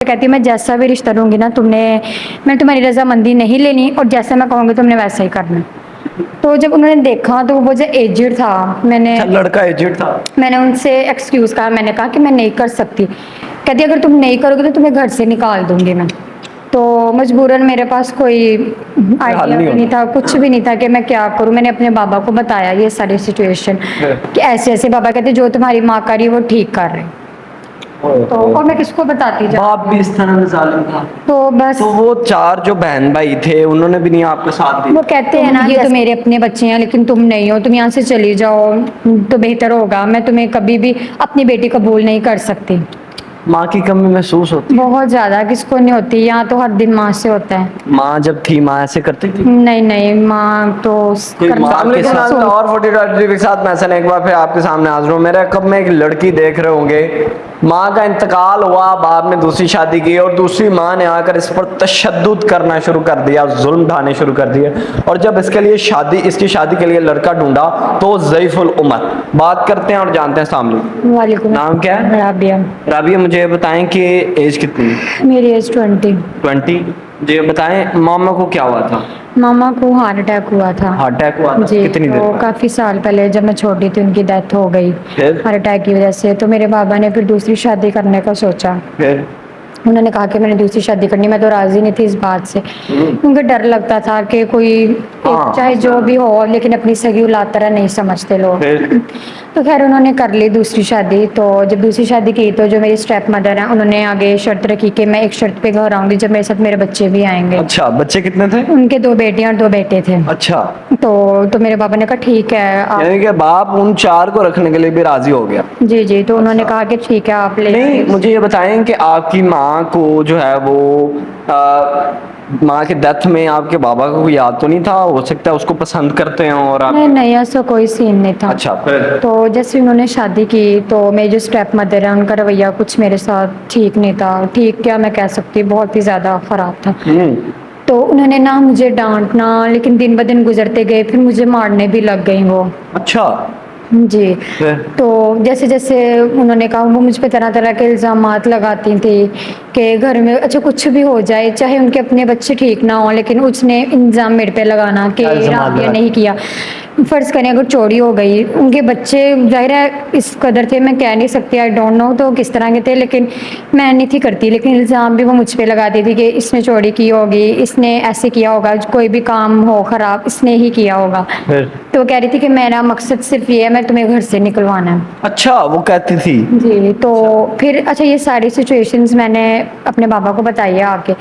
कहती मैं जैसा भी रिश्ता दूंगी ना तुमने, मैं तुम्हारी रजामंदी नहीं लेनी और जैसा मैं कहूँगी तुमने वैसा ही करना। तो जब उन्होंने देखा तो वो जो एजेड था, अच्छा, लड़का एजेड था। मैंने उनसे एक्सक्यूज़ कहा, मैंने कहा कि मैं नहीं कर सकती। कहती अगर तुम नहीं करोगे तो तुम्हें घर से निकाल दूंगी मैं। तो मजबूरन मेरे पास कोई आइडिया भी नहीं था, कुछ भी नहीं था कि मैं क्या करूं। मैंने अपने बाबा को बताया ये सारी सिचुएशन कि ऐसे ऐसे। बाबा कहते जो तुम्हारी माँ कर रही है वो ठीक कर रहे। तो और मैं किसको बताती बाप भी इस तरह जालिम था। तो बस तो वो 4 जो बहन भाई थे उन्होंने भी नहीं आपका साथ दिया। वो कहते हैं ना ये तो मेरे अपने बच्चे हैं लेकिन तुम नहीं हो, तुम यहाँ से चली जाओ तो बेहतर होगा। मैं तुम्हें कभी भी अपनी बेटी कबूल नहीं कर सकती। माँ की कमी महसूस होती? बहुत ज्यादा, किसको नहीं होती। यहाँ तो हर दिन माँ से होता है। माँ जब थी माँ ऐसे करती थी? नहीं नहीं, माँ तो सामने के साथ और 42 के साथ मैं एक बार फिर आपके सामने हाजिर हूँ। मेरे कब में एक लड़की देख रहे होंगे, माँ का इंतकाल हुआ, बाप ने दूसरी शादी की और दूसरी माँ ने आकर इस पर तशद्दुद करना शुरू कर दिया, जुल्म ढाने शुरू कर दिए। और जब इसकी शादी के लिए लड़का ढूंढा तो ज़ईफुल उमर। बात करते हैं और जानते हैं। सामने वालेकुम। नाम क्या है? राबिया। राबिया, मुझे बताएं कि एज कितनी है? मेरी एज 20। 20। जी बताएं, मामा को क्या हुआ था? मामा को हार्ट अटैक हुआ था। हार्ट अटैक हुआ था? जी, कितनी देर तो बाद? काफ़ी साल पहले जब मैं छोटी थी उनकी डेथ हो गई फिर? हार्ट अटैक की वजह से। तो मेरे बाबा ने फिर दूसरी शादी करने का सोचा। फिर उन्होंने कहा कि मैंने दूसरी शादी करनी। मैं तो राज़ी नहीं थी इस बात से, क्योंकि डर लगता था कि कोई चाहे जो भी हो लेकिन अपनी सगी औलाद तरह नहीं समझते लोग। तो खैर उन्होंने कर ली दूसरी शादी। तो जब दूसरी शादी की तो जो मेरी स्टेप मदर हैं उन्होंने आगे शर्त रखी कि मैं एक शर्त पे घर आऊंगी जब मेरे साथ मेरे बच्चे भी आएंगे। अच्छा, बच्चे कितने थे? उनके 2 बेटियां और 2 बेटे थे। अच्छा। तो मेरे पापा ने कहा ठीक है यानी कि बाप उन 4 को रखने के लिए भी राजी हो गया? जी जी। तो उन्होंने कहा कि ठीक है आप ले। नहीं, मुझे ये बताएं कि आपकी माँ को जो है वो माँ के डेथ में आपके बाबा को कोई याद तो नहीं था? हो सकता है उसको पसंद करते हो और आप? नहीं नहीं, ऐसा कोई सीन नहीं था। अच्छा, फिर? तो जैसे उन्होंने शादी की तो मेरी जो स्टेप मदर है उनका रवैया कुछ मेरे साथ ठीक नहीं था। ठीक क्या मैं कह सकती, बहुत ही ज़्यादा ख़राब था। तो उन्होंने ना मुझे डांटना, लेकिन दिन ब दिन गुजरते गए फिर मुझे मारने भी लग गई वो। अच्छा। जी। तो जैसे जैसे उन्होंने कहा वो मुझ पे तरह तरह के इल्ज़ामात लगाती थी कि घर में अच्छा कुछ भी हो जाए, चाहे उनके अपने बच्चे ठीक ना हो लेकिन उसने इल्ज़ाम मेरे पे लगाना कि राबिया नहीं किया। फ़र्ज़ करें अगर चोरी हो गई, उनके बच्चे ज़ाहिर है इस कदर थे मैं कह नहीं सकती, आई डोंट नो तो किस तरह के थे, लेकिन मैं नहीं थी करती। लेकिन इल्ज़ाम भी वो मुझ पे लगाती थी कि इसने चोरी की होगी, इसने ऐसे किया होगा, कोई भी काम हो ख़राब इसने ही किया होगा। तो कह रही थी कि मेरा मकसद सिर्फ ये है मैं तुम्हें घर से निकलवाना है। अच्छा, वो कहती थी? जी। तो फिर अच्छा ये सारी सिचुएशंस मैंने अपने पापा को बताई है आके।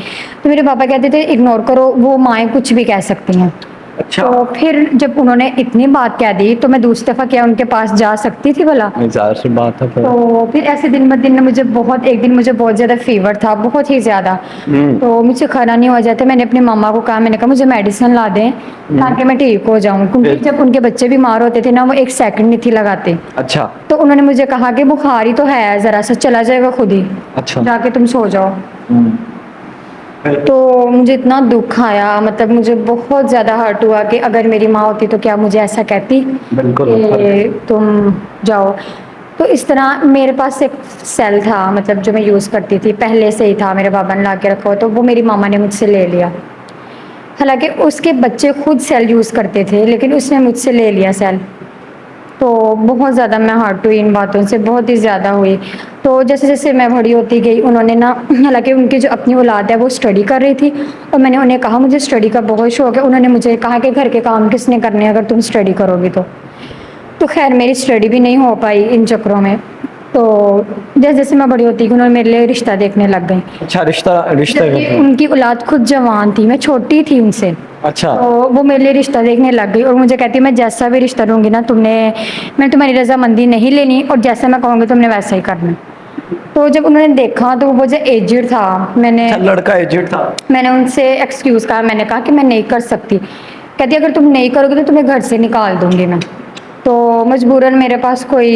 तो मेरे पापा कहते थे इग्नोर करो, वो माएँ कुछ भी कह सकती हैं। अच्छा। तो फिर जब उन्होंने इतनी बात कह दी तो मैं दूसरी दफ़ा क्या उनके पास जा सकती थी भला? ज़ाहिर सी बात है। तो फिर ऐसे दिन ब दिन एक दिन मुझे बहुत ज़्यादा फीवर था, बहुत ही ज़्यादा। तो मुझे खड़ा नहीं हो जाता। मैंने अपनी मम्मा को कहा, मैंने कहा मुझे मेडिसिन ला दें ताकि मैं ठीक हो जाऊं, क्योंकि जब उनके बच्चे बीमार होते थे ना वो 1 सेकंड नहीं थी लगाते। अच्छा। तो उन्होंने मुझे कहा कि बुखार ही तो है, ज़रा सा चला जाएगा खुद ही। अच्छा। जाके तुम सो जाओ। तो मुझे इतना दुख आया, मतलब मुझे बहुत ज़्यादा हर्ट हुआ कि अगर मेरी माँ होती तो क्या मुझे ऐसा कहती कि तुम जाओ। तो इस तरह मेरे पास एक सेल था, मतलब जो मैं यूज़ करती थी पहले से ही था, मेरे बाबा ने ला के रखा हुआ, तो वो मेरी मामा ने मुझसे ले लिया। हालांकि उसके बच्चे खुद सेल यूज़ करते थे लेकिन उसने मुझसे ले लिया सेल। तो बहुत ज़्यादा मैं हर्ट हुई इन बातों से, बहुत ही ज़्यादा हुई। तो जैसे जैसे मैं बड़ी होती गई उन्होंने ना, हालांकि उनकी जो अपनी औलाद है वो स्टडी कर रही थी और मैंने उन्हें कहा मुझे स्टडी का बहुत शौक है। उन्होंने मुझे कहा कि घर के काम किसने करने हैं अगर तुम स्टडी करोगी तो खैर मेरी स्टडी भी नहीं हो पाई इन चक्करों में। तो जैसे जैसे मैं बड़ी होती गई उन्होंने मेरे लिए रिश्ता देखने लग गई। अच्छा, रिश्ता उनकी औलाद खुद जवान थी, मैं छोटी थी उनसे। अच्छा। तो वो मेरे लिए रिश्ता देखने लग गई और मुझे कहती मैं जैसा भी रिश्ता दूंगी ना मैं तुम्हारी रजामंदी नहीं लेनी और जैसा मैं कहूँगी तुमने वैसा ही करना। तो जब उन्होंने देखा तो वो जो एजेड था, लड़का एजेड था। मैंने उनसे एक्सक्यूज़ कहा, मैंने कहा कि मैं नहीं कर सकती। कहती अगर तुम नहीं करोगे तो तुम्हें घर से निकाल दूंगी मैं। तो मजबूरन मेरे पास कोई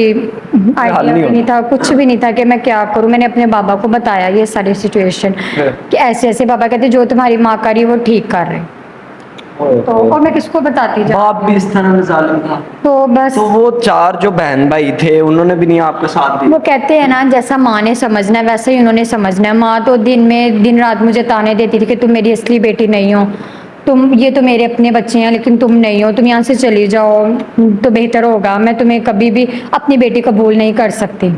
आइडिया भी नहीं था, कुछ भी नहीं था कि मैं क्या करूं। मैंने अपने बाबा को बताया ये सारी सिचुएशन कि ऐसे ऐसे। बाबा कहते जो तुम्हारी माँ कर रही है वो ठीक कर रहे। तो और मैं किसको बताती जा। बाप भी इस तरह ज़ालिम था। तो बस तो वो 4 जो बहन भाई थे उन्होंने भी नहीं आपका साथ दिया? वो कहते हैं ना, जैसा माँ ने समझना है वैसा ही उन्होंने समझना है। माँ तो दिन रात मुझे ताने देती थी कि तुम मेरी असली बेटी नहीं हो, ये तो मेरे अपने बच्चे हैं लेकिन तुम नहीं हो, तुम यहाँ से चली जाओ तो बेहतर होगा। मैं तुम्हें कभी भी अपनी बेटी कबूल नहीं कर सकती।